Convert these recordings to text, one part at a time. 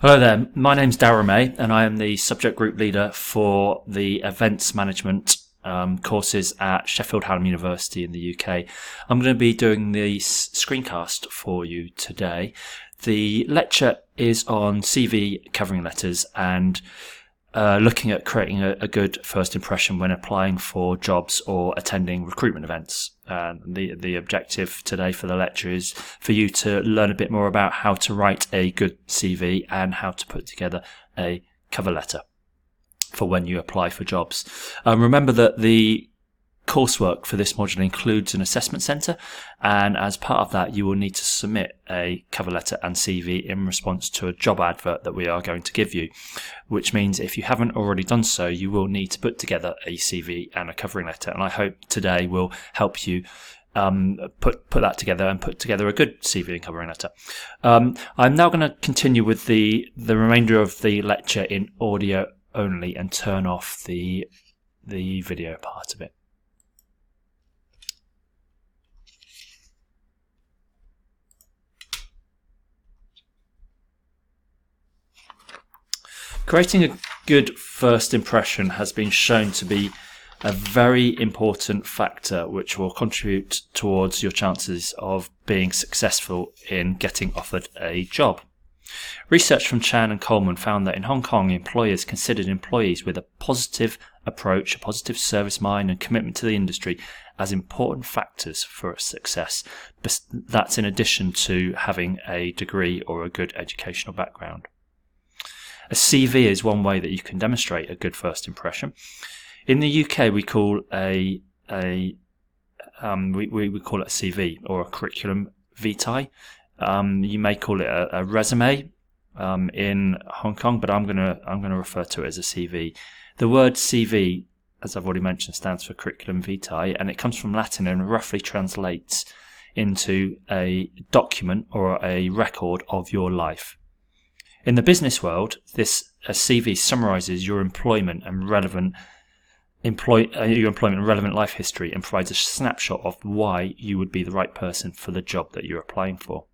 Hello there, my name's Darragh May and I am the subject group leader for the events management courses at Sheffield Hallam University in the UK. I'm going to be doing the screencast for you today. The lecture is on CV covering letters and looking at creating a good first impression when applying for jobs or attending recruitment events. The objective today for the lecture is for you to learn a bit more about how to write a good CV and how to put together a cover letter for when you apply for jobs. Remember that the coursework for this module includes an assessment centre, and as part of that you will need to submit a cover letter and CV in response to a job advert that we are going to give you, which means if you haven't already done so you will need to put together a CV and a covering letter, and I hope today will help you put that together and put together a good CV and covering letter. I'm now going to continue with the remainder of the lecture in audio only and turn off the video part of it. Creating a good first impression has been shown to be a very important factor which will contribute towards your chances of being successful in getting offered a job. Research from Chan and Coleman found that in Hong Kong, employers considered employees with a positive approach, a positive service mind and commitment to the industry as important factors for success. That's in addition to having a degree or a good educational background. A CV is one way that you can demonstrate a good first impression. In the UK, we call we call it a CV or a curriculum vitae. You may call it a resume in Hong Kong, but I'm gonna refer to it as a CV. The word CV, as I've already mentioned, stands for curriculum vitae, and it comes from Latin and roughly translates into a document or a record of your life. In the business world, a CV summarises your employment and relevant life history and provides a snapshot of why you would be the right person for the job that you're applying for.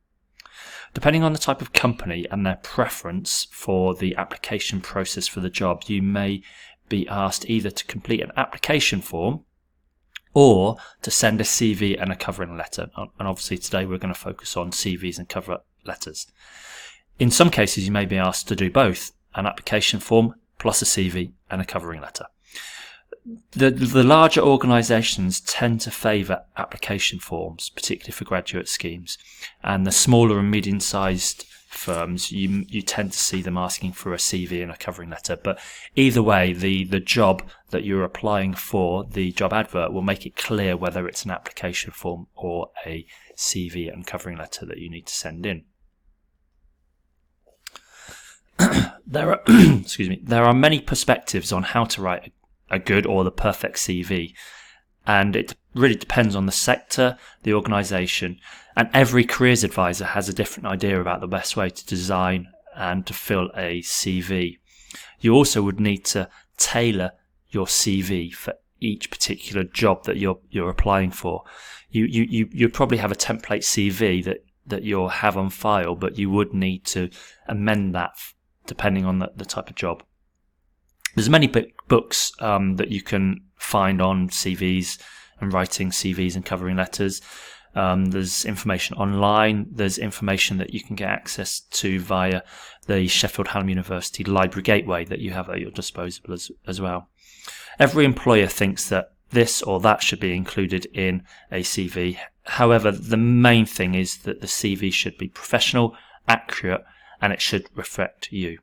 Depending on the type of company and their preference for the application process for the job, you may be asked either to complete an application form or to send a CV and a covering letter. And obviously today we're going to focus on CVs and cover letters. In some cases, you may be asked to do both, an application form plus a CV and a covering letter. The larger organisations tend to favour application forms, particularly for graduate schemes, and the smaller and medium-sized firms, you tend to see them asking for a CV and a covering letter. But either way, the job that you're applying for, the job advert, will make it clear whether it's an application form or a CV and covering letter that you need to send in. There are many perspectives on how to write a good or the perfect CV, and it really depends on the sector, the organisation, and every careers advisor has a different idea about the best way to design and to fill a CV. You also would need to tailor your CV for each particular job that you're applying for. You probably have a template CV that you'll have on file, but you would need to amend that depending on the type of job. There's many books that you can find on CVs and writing CVs and covering letters. There's information online. There's information that you can get access to via the Sheffield Hallam University Library Gateway that you have at your disposal as well. Every employer thinks that this or that should be included in a CV. However, the main thing is that the CV should be professional, accurate, and it should reflect you.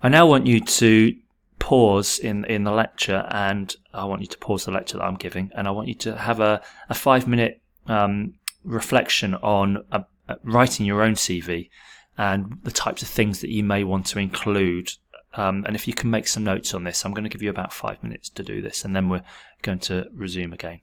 I now want you to pause in the lecture, and I want you to pause the lecture that I'm giving, and I want you to have a 5-minute reflection on writing your own CV and the types of things that you may want to include. And if you can make some notes on this, I'm going to give you about 5 minutes to do this, and then we're going to resume again.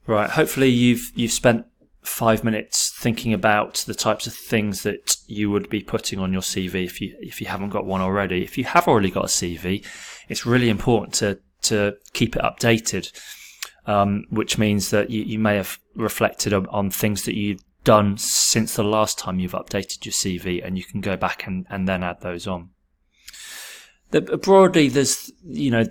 Right, hopefully you've spent 5 minutes thinking about the types of things that you would be putting on your CV if you haven't got one already. If you have already got a CV, it's really important to keep it updated. which means that you may have reflected on things that you've done since the last time you've updated your CV, and you can go back and then add those on. Broadly, there's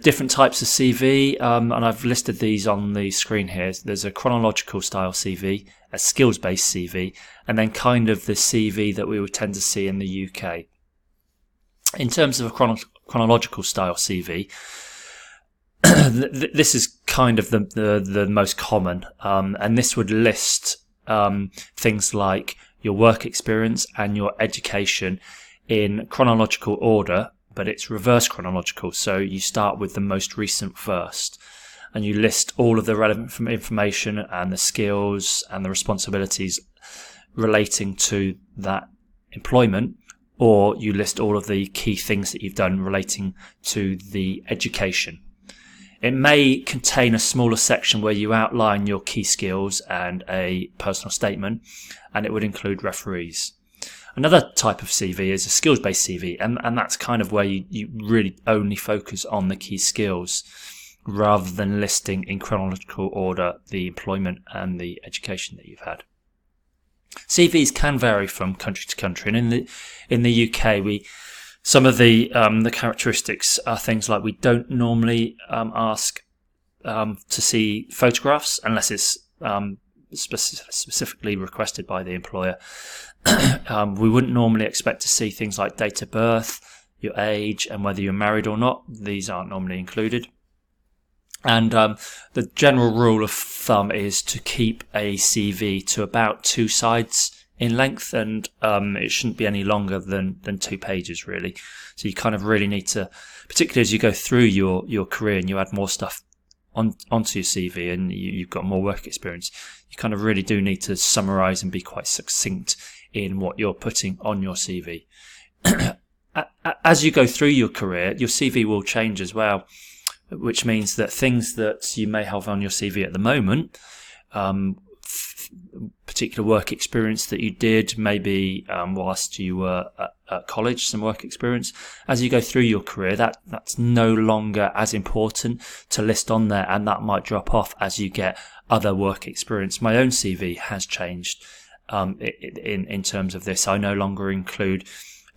different types of CV, and I've listed these on the screen here. There's a chronological style CV, a skills-based CV, and then kind of the CV that we would tend to see in the UK. In terms of a chronological style CV, this is kind of the most common, and this would list things like your work experience and your education in chronological order, but it's reverse chronological. So you start with the most recent first, and you list all of the relevant information and the skills and the responsibilities relating to that employment, or you list all of the key things that you've done relating to the education. It may contain a smaller section where you outline your key skills and a personal statement, and it would include referees. Another type of CV is a skills-based CV, and that's kind of where you really only focus on the key skills rather than listing in chronological order the employment and the education that you've had. CVs can vary from country to country, and in the UK, some of the characteristics are things like we don't normally ask to see photographs unless it's specifically requested by the employer. We wouldn't normally expect to see things like date of birth, your age, and whether you're married or not. These aren't normally included. And the general rule of thumb is to keep a CV to about 2 sides in length, and it shouldn't be any longer than 2 pages, really. So you kind of really need to, particularly as you go through your career and you add more stuff onto your CV and you've got more work experience, you kind of really do need to summarize and be quite succinct in what you're putting on your CV. As you go through your career, your CV will change as well, which means that things that you may have on your CV at the moment, particular work experience that you did, maybe whilst you were at college, some work experience. As you go through your career, that's no longer as important to list on there, and that might drop off as you get other work experience. My own CV has changed in terms of this. I no longer include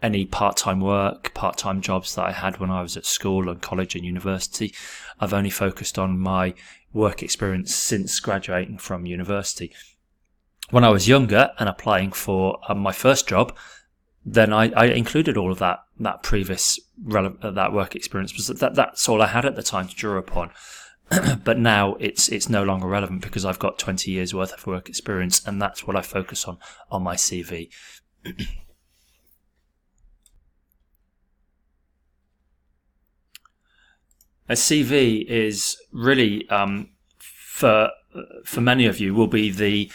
any part-time work, part-time jobs that I had when I was at school and college and university. I've only focused on my work experience since graduating from university. When I was younger and applying for my first job, then I included all of that previous that work experience, because that's all I had at the time to draw upon. But now it's no longer relevant because I've got 20 years worth of work experience, and that's what I focus on my CV. A CV is really for many of you will be the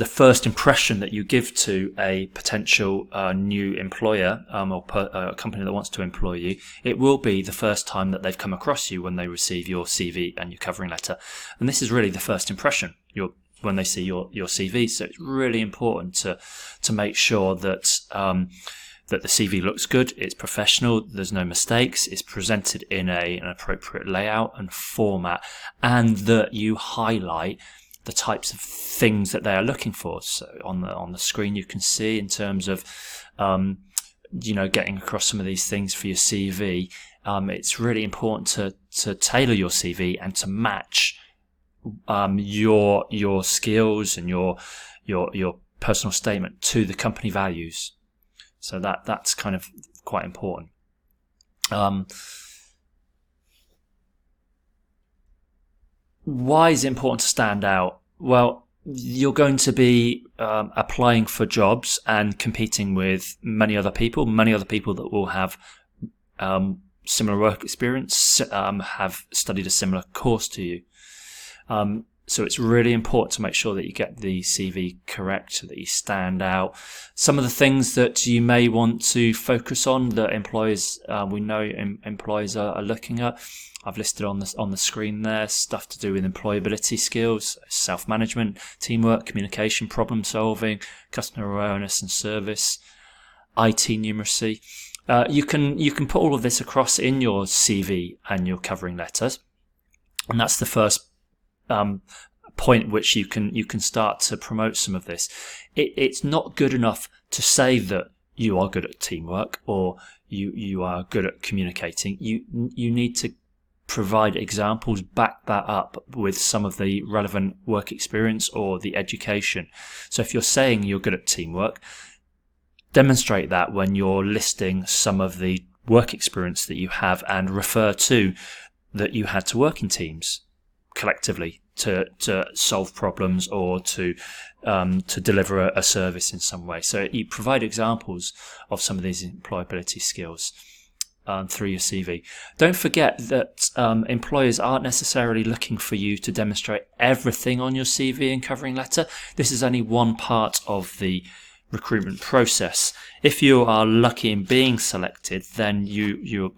first impression that you give to a potential new employer or a company that wants to employ you. It will be the first time that they've come across you when they receive your CV and your covering letter. And this is really the first impression when they see your CV. So it's really important to make sure that that the CV looks good, it's professional, there's no mistakes, it's presented in an appropriate layout and format, and that you highlight the types of things that they are looking for. So on the screen you can see in terms of getting across some of these things for your CV. It's really important to tailor your CV and to match your skills and your personal statement to the company values. So that's kind of quite important. Why is it important to stand out? Well, you're going to be applying for jobs and competing with many other people that will have similar work experience, have studied a similar course to you. So it's really important to make sure that you get the CV correct, so that you stand out. Some of the things that you may want to focus on that employers, we know employers are looking at, I've listed on the screen there. Stuff to do with employability skills, self-management, teamwork, communication, problem solving, customer awareness and service, IT numeracy. You can put all of this across in your CV and your covering letters, and that's the first point at which you can start to promote some of this. It's not good enough to say that you are good at teamwork or you are good at communicating. You need to provide examples, back that up with some of the relevant work experience or the education. So if you're saying you're good at teamwork, demonstrate that when you're listing some of the work experience that you have, and refer to that you had to work in teams collectively to solve problems or to deliver a service in some way. So you provide examples of some of these employability skills through your CV. Don't forget that employers aren't necessarily looking for you to demonstrate everything on your CV and covering letter. This is only one part of the recruitment process. If you are lucky in being selected, then you're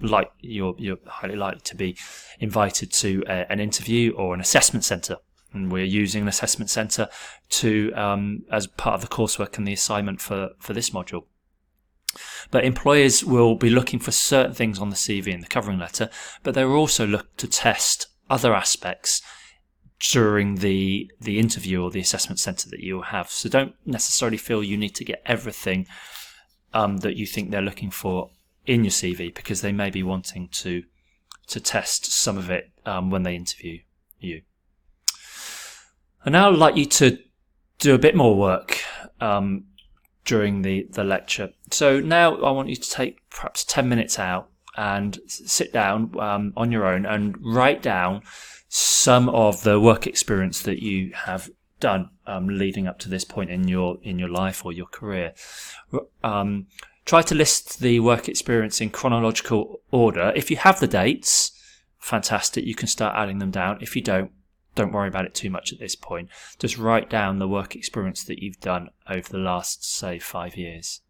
highly likely to be invited to an interview or an assessment centre. And we're using an assessment centre to as part of the coursework and the assignment for this module. But employers will be looking for certain things on the CV and the covering letter, but they will also look to test other aspects during the interview or the assessment centre that you have. So don't necessarily feel you need to get everything that you think they're looking for in your CV, because they may be wanting to test some of it when they interview you. And now I'd like you to do a bit more work during the lecture. So now I want you to take perhaps 10 minutes out and sit down on your own and write down some of the work experience that you have done leading up to this point in your life or your career. Try to list the work experience in chronological order. If you have the dates, fantastic, you can start adding them down. If you don't worry about it too much at this point. Just write down the work experience that you've done over the last, say, 5 years.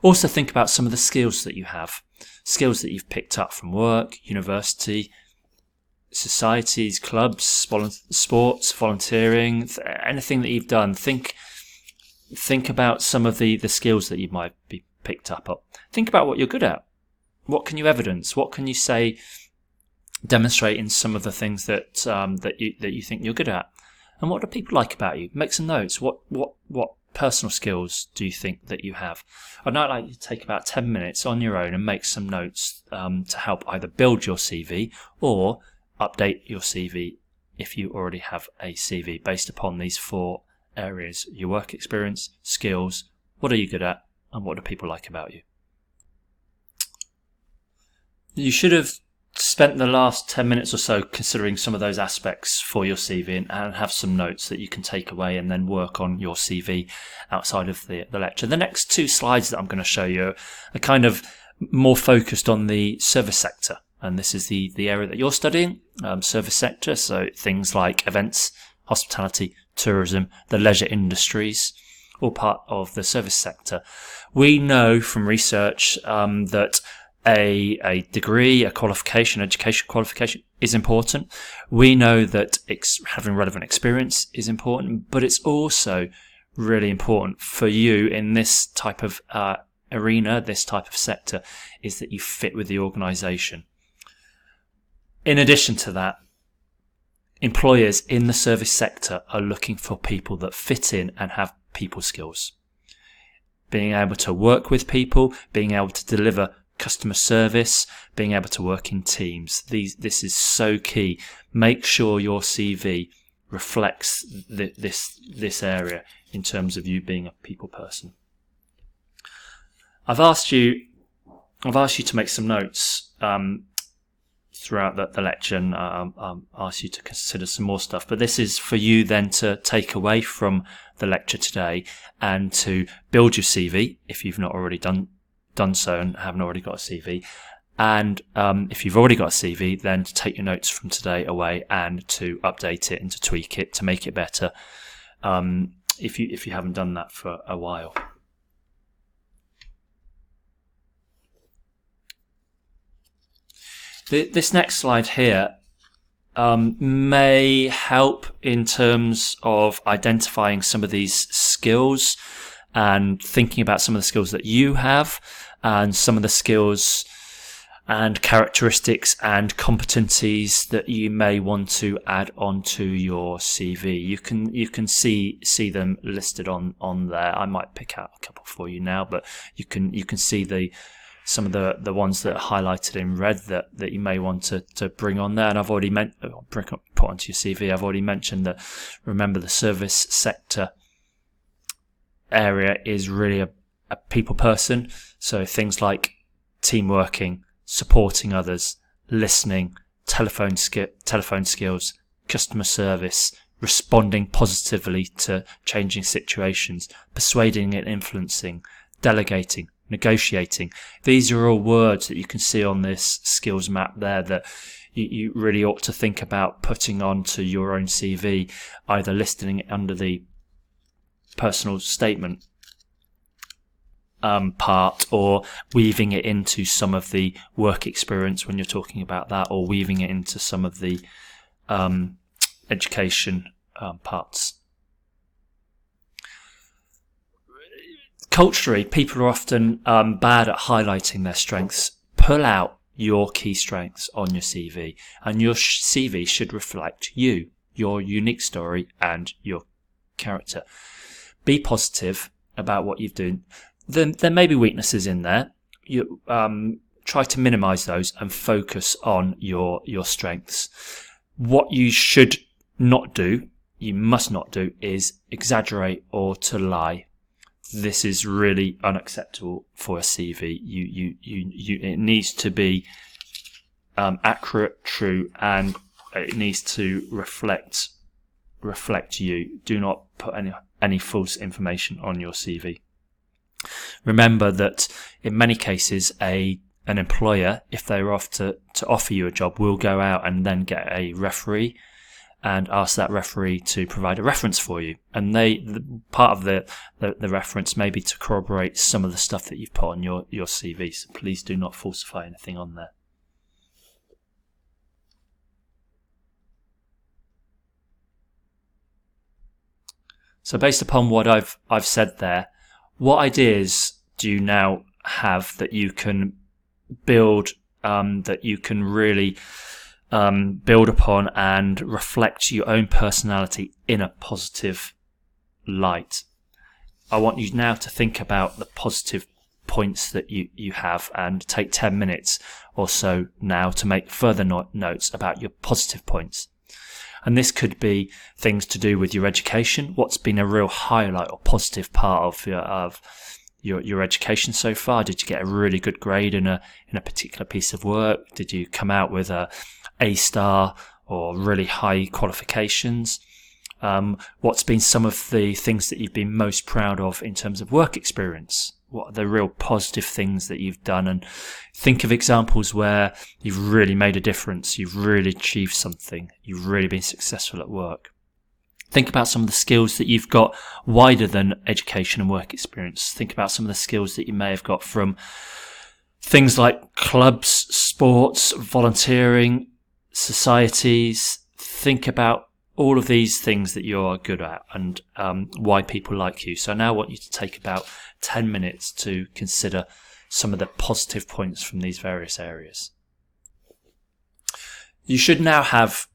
Also think about some of the skills that you have, skills that you've picked up from work, university, societies, clubs, sports, volunteering, anything that you've done. Think about some of the skills that you might be picked up. Think about what you're good at. What can you evidence? What can you say, demonstrate in some of the things that you think you're good at? And what do people like about you? Make some notes. What personal skills do you think that you have? I'd now like you to take about 10 minutes on your own and make some notes to help either build your CV or update your CV if you already have a CV based upon these 4 areas: your work experience, skills, what are you good at, and what do people like about you. You should have spent the last 10 minutes or so considering some of those aspects for your CV and have some notes that you can take away and then work on your CV outside of the lecture. The next 2 slides that I'm going to show you are kind of more focused on the service sector. And this is the area that you're studying, service sector. So things like events, hospitality, tourism, the leisure industries, all part of the service sector. We know from research that a degree, a qualification, education qualification is important. We know that having relevant experience is important, but it's also really important for you in this type of arena, this type of sector, is that you fit with the organisation. In addition to that, employers in the service sector are looking for people that fit in and have people skills. Being able to work with people, being able to deliver customer service, being able to work in teams. This is so key. Make sure your CV reflects this area in terms of you being a people person. I've asked you to make some notes throughout the lecture, and asked you to consider some more stuff. But this is for you then to take away from the lecture today and to build your CV if you've not already done so and haven't already got a CV. And if you've already got a CV, then to take your notes from today away and to update it and to tweak it to make it better if you haven't done that for a while. This next slide here may help in terms of identifying some of these skills and thinking about some of the skills that you have and some of the skills and characteristics and competencies that you may want to add onto your CV. You can see them listed on there. I might pick out a couple for you now, but you can see some of the ones that are highlighted in red that you may want to bring on there. And I've already put onto your CV. I've already mentioned that. Remember, the service sector area is really a people person. So things like team working, supporting others, listening, telephone skills, customer service, responding positively to changing situations, persuading and influencing, delegating, negotiating. These are all words that you can see on this skills map there that you really ought to think about putting onto your own CV, either listing it under the personal statement part, or weaving it into some of the work experience when you're talking about that, or weaving it into some of the education parts. Culturally, people are often bad at highlighting their strengths. Pull out your key strengths on your CV, and your CV should reflect you, your unique story, and your character. Be positive about what you've done. There may be weaknesses in there. You try to minimize those and focus on your strengths. What you should not do, you must not do, is exaggerate or to lie. This is really unacceptable for a CV. It needs to be accurate, true, and it needs to reflect you. Do not put any false information on your CV. Remember that in many cases, an employer, if they're off to offer you a job, will go out and then get a referee and ask that referee to provide a reference for you. And part of the reference may be to corroborate some of the stuff that you've put on your CV. So please do not falsify anything on there. So based upon what I've said there, what ideas do you now have that you can build, that you can really build upon and reflect your own personality in a positive light? I want you now to think about the positive points that you have, and take 10 minutes or so now to make further notes about your positive points. And this could be things to do with your education. What's been a real highlight or positive part of your education so far? Did you get a really good grade in a particular piece of work? Did you come out with A star or really high qualifications? What's been some of the things that you've been most proud of in terms of work experience? What are the real positive things that you've done? And think of examples where you've really made a difference, you've really achieved something, you've really been successful at work. Think about some of the skills that you've got wider than education and work experience. Think about some of the skills that you may have got from things like clubs, sports, volunteering, societies. Think about all of these things that you are good at and why people like you. So now I want you to take about 10 minutes to consider some of the positive points from these various areas. You should now have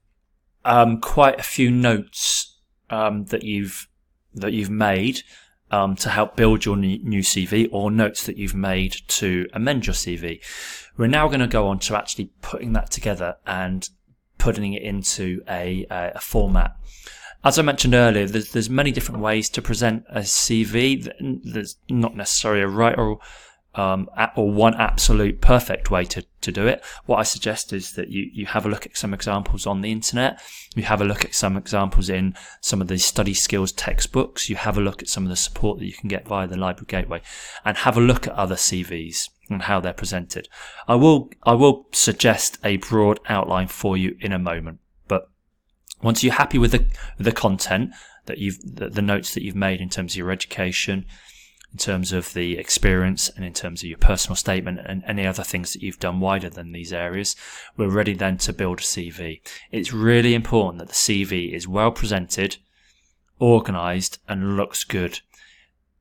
quite a few notes that you've made to help build your new CV, or notes that you've made to amend your CV. We're now going to go on to actually putting that together and putting it into a format. As I mentioned earlier, there's many different ways to present a CV. There's not necessarily a right or one absolute perfect way to do it. What I suggest is that you have a look at some examples on the internet. You have a look at some examples in some of the study skills textbooks. You have a look at some of the support that you can get via the Library Gateway, and have a look at other CVs and how they're presented. I will suggest a broad outline for you in a moment, but once you're happy with the content that the notes that you've made in terms of your education, in terms of the experience, and in terms of your personal statement and any other things that you've done wider than these areas, we're ready then to build a CV. It's really important that the CV is well presented, organised, and looks good.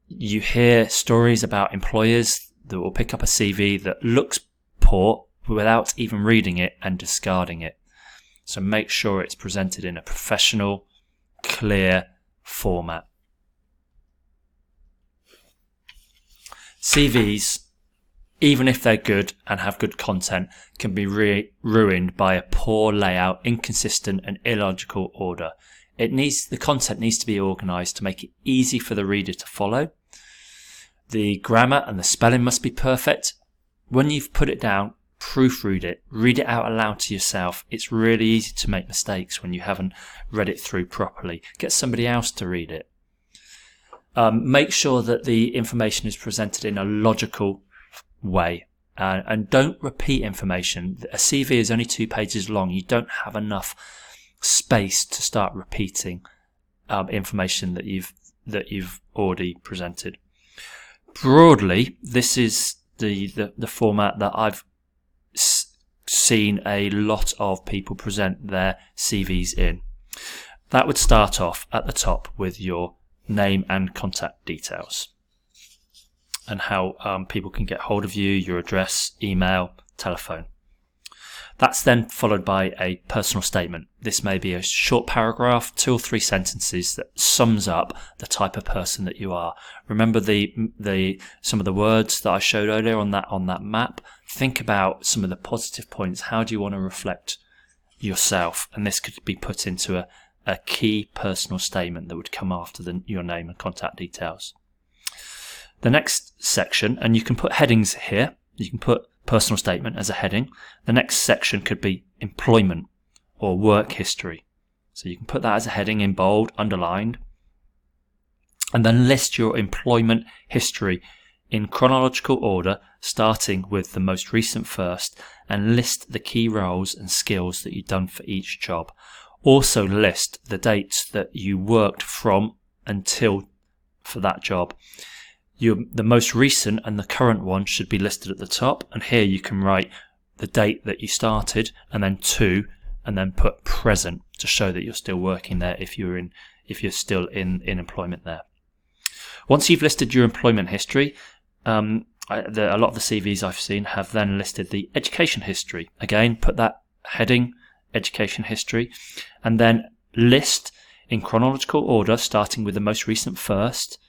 You hear stories about employers that will pick up a CV that looks poor without even reading it and discarding it. So make sure it's presented in a professional, clear format. CVs, even if they're good and have good content, can be ruined by a poor layout, inconsistent and illogical order. The content needs to be organised to make it easy for the reader to follow. The grammar and the spelling must be perfect. When you've put it down, proofread it, read it out aloud to yourself. It's really easy to make mistakes when you haven't read it through properly. Get somebody else to read it. Make sure that the information is presented in a logical way, and don't repeat information. A CV is only 2 pages long. You don't have enough space to start repeating information that you've already presented. Broadly, this is the format that I've seen a lot of people present their CVs in. That would start off at the top with your name and contact details, and how people can get hold of you, your address, email, telephone. That's then followed by a personal statement. This may be a short paragraph, 2 or 3 sentences that sums up the type of person that you are. Remember some of the words that I showed earlier on that map. Think about some of the positive points. How do you want to reflect yourself? And this could be put into a key personal statement that would come after your name and contact details. The next section, and you can put headings here. You can put personal statement as a heading. The next section could be employment or work history. So you can put that as a heading in bold, underlined, and then list your employment history in chronological order, starting with the most recent first, and list the key roles and skills that you've done for each job. Also list the dates that you worked from until for that job. The most recent and the current one should be listed at the top, and here you can write the date that you started and then to, and then put present to show that you're still working there if you're still in employment there. Once you've listed your employment history, a lot of the CVs I've seen have then listed the education history. Again, put that heading, education history, and then list in chronological order, starting with the most recent first,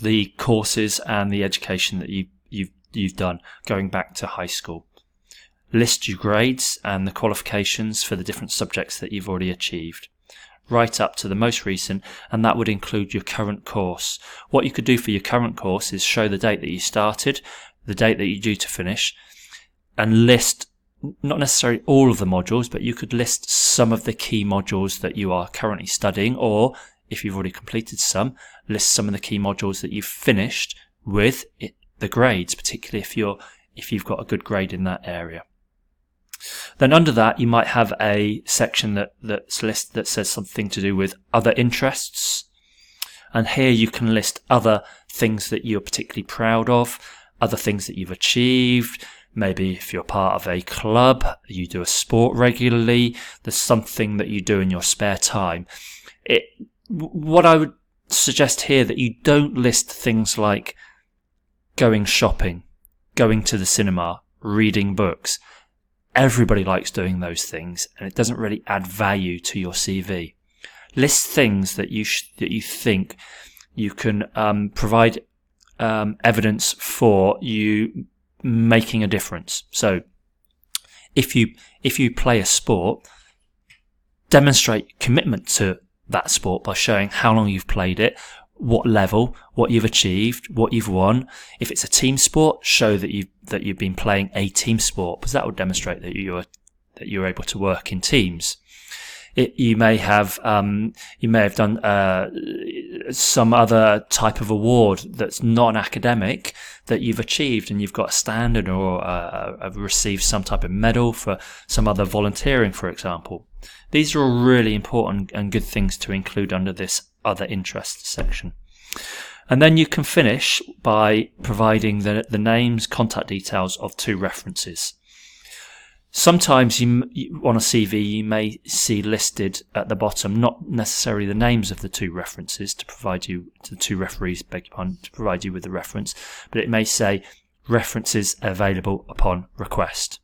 the courses and the education that you've done going back to high school. List your grades and the qualifications for the different subjects that you've already achieved, right up to the most recent, and that would include your current course. What you could do for your current course is show the date that you started, the date that you're due to finish, and list not necessarily all of the modules, but you could list some of the key modules that you are currently studying, or if you've already completed some, list some of the key modules that you've finished with the grades, particularly if you've got a good grade in that area. Then under that, you might have a section that says something to do with other interests. And here you can list other things that you're particularly proud of, other things that you've achieved. Maybe if you're part of a club, you do a sport regularly, there's something that you do in your spare time. What I would suggest here that you don't list things like going shopping, going to the cinema, reading books. Everybody likes doing those things, and it doesn't really add value to your CV. List things that you think you can provide evidence for you making a difference. So, if you play a sport, demonstrate commitment to that sport by showing how long you've played it, what level, what you've achieved, what you've won. If it's a team sport, show that you've been playing a team sport, because that will demonstrate that you're able to work in teams. You may have done some other type of award that's not an academic that you've achieved, and you've got a standard or have received some type of medal for some other volunteering, for example. These are all really important and good things to include under this other interests section. And then you can finish by providing the names, contact details of 2 references. Sometimes on a CV you may see listed at the bottom not necessarily the names of the 2 references to provide you, to the 2 referees, beg your pardon, to provide you with the reference, but it may say references available upon request.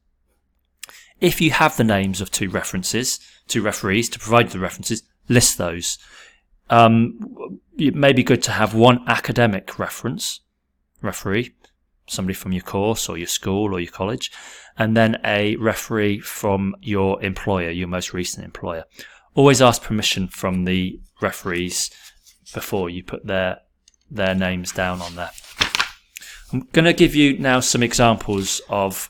If you have the names of two referees to provide the references, list those. It may be good to have one academic referee, somebody from your course or your school or your college, and then a referee from your employer, your most recent employer. Always ask permission from the referees before you put their names down on there. I'm going to give you now some examples of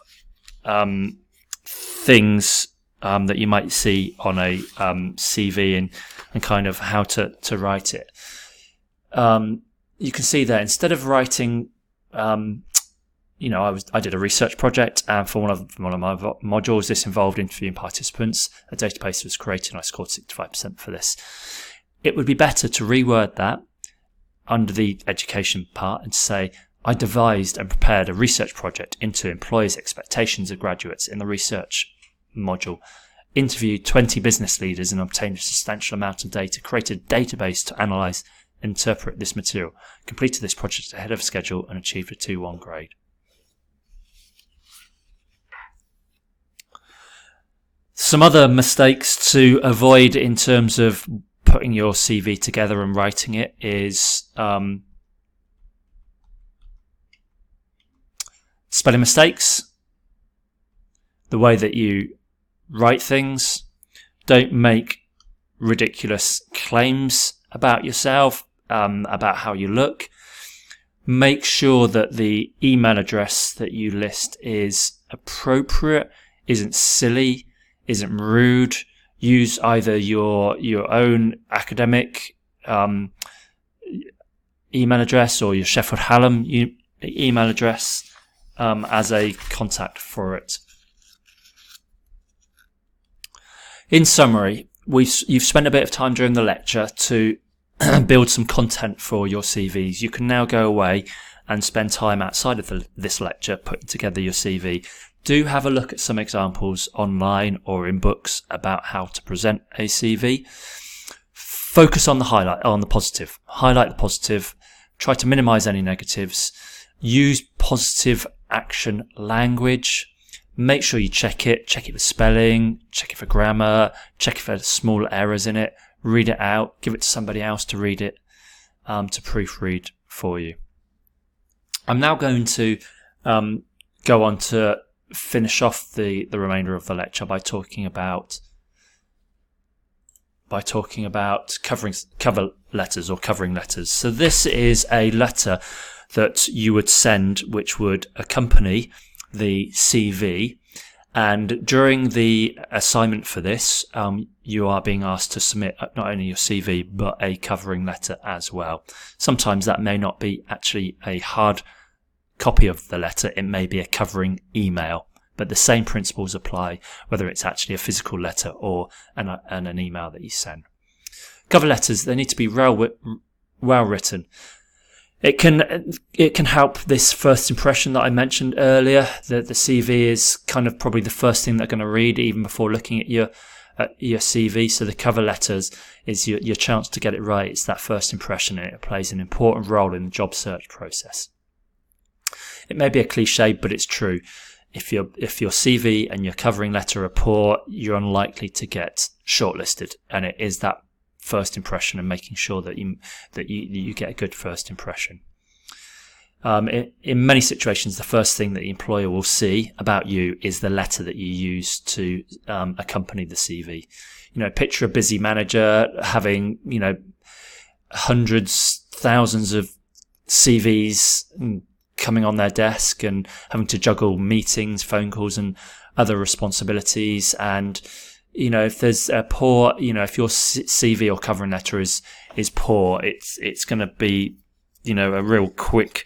things that you might see on a CV and kind of how to write it. You can see there, instead of writing, I did a research project, and for one of my modules, this involved interviewing participants. A database was created, and I scored 65% for this. It would be better to reword that under the education part and say, I devised and prepared a research project into employers' expectations of graduates in the research module, interviewed 20 business leaders and obtained a substantial amount of data, created a database to analyse and interpret this material, completed this project ahead of schedule and achieved a 2-1 grade. Some other mistakes to avoid in terms of putting your CV together and writing it is spelling mistakes, the way that you write things. Don't make ridiculous claims about yourself, about how you look. Make sure that the email address that you list is appropriate, isn't silly, isn't rude. Use either your own academic email address or your Sheffield Hallam email address as a contact for it. In summary, you've spent a bit of time during the lecture to build some content for your CVs. You can now go away and spend time outside of this lecture putting together your CV. Do have a look at some examples online or in books about how to present a CV. Focus on the positive. Highlight the positive. Try to minimize any negatives. Use positive action language. Make sure you check it for spelling, check it for grammar, check if there's small errors in it, read it out, give it to somebody else to read it, to proofread for you. I'm now going to go on to finish off the remainder of the lecture by talking about cover letters or covering letters. So this is a letter that you would send which would accompany the CV, and during the assignment for this you are being asked to submit not only your CV but a covering letter as well. Sometimes that may not be actually a hard copy of the letter, it may be a covering email, but the same principles apply whether it's actually a physical letter or an email that you send. Cover letters, they need to be well written. It can help this first impression that I mentioned earlier. That the CV is kind of probably the first thing they're going to read even before looking at your CV. So the cover letters is your chance to get it right. It's that first impression, and it plays an important role in the job search process. It may be a cliche, but it's true. If your CV and your covering letter are poor, you're unlikely to get shortlisted, and it is that first impression and making sure that you get a good first impression. In many situations, the first thing that the employer will see about you is the letter that you use to accompany the CV. Picture a busy manager having hundreds, thousands of CVs coming on their desk and having to juggle meetings, phone calls, and other responsibilities. And if there's a poor, if your CV or covering letter is poor, it's going to be, a real quick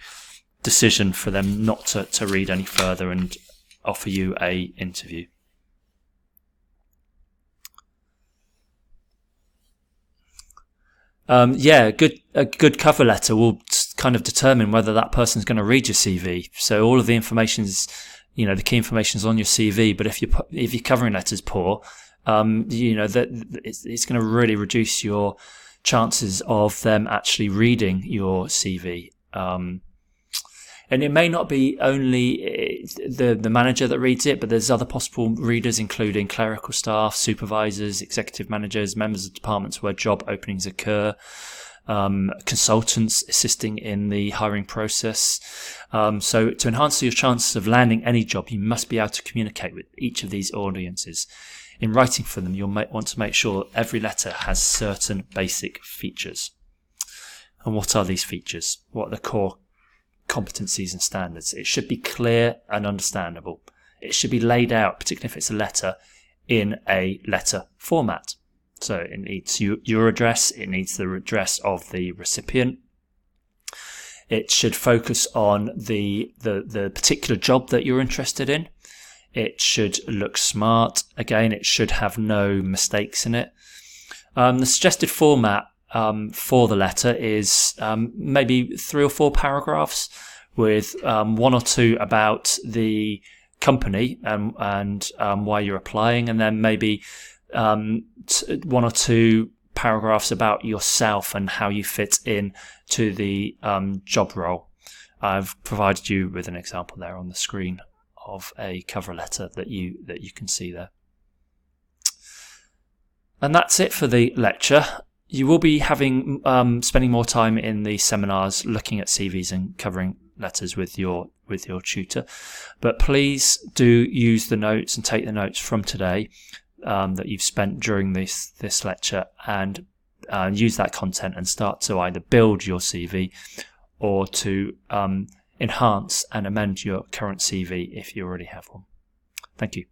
decision for them not to read any further and offer you a interview. A good cover letter will kind of determine whether that person's going to read your CV. So all of the information is, the key information is on your CV. But if your covering letter's poor, that it's going to really reduce your chances of them actually reading your CV. And it may not be only the manager that reads it, but there's other possible readers, including clerical staff, supervisors, executive managers, members of departments where job openings occur, consultants assisting in the hiring process. So to enhance your chances of landing any job, you must be able to communicate with each of these audiences. In writing for them, you'll want to make sure every letter has certain basic features. And what are these features? What are the core competencies and standards? It should be clear and understandable. It should be laid out, particularly if it's a letter, in a letter format. So it needs your address, it needs the address of the recipient. It should focus on the particular job that you're interested in. It should look smart. Again, it should have no mistakes in it. The suggested format for the letter is maybe 3 or 4 paragraphs with 1 or 2 about the company and why you're applying, and then maybe 1 or 2 paragraphs about yourself and how you fit in to the job role. I've provided you with an example there on the screen of a cover letter that you can see there. And that's it for the lecture. You will be having spending more time in the seminars looking at CVs and covering letters with your tutor, but please do use the notes and take the notes from today that you've spent during this lecture, and use that content and start to either build your CV or to enhance and amend your current CV if you already have one. Thank you.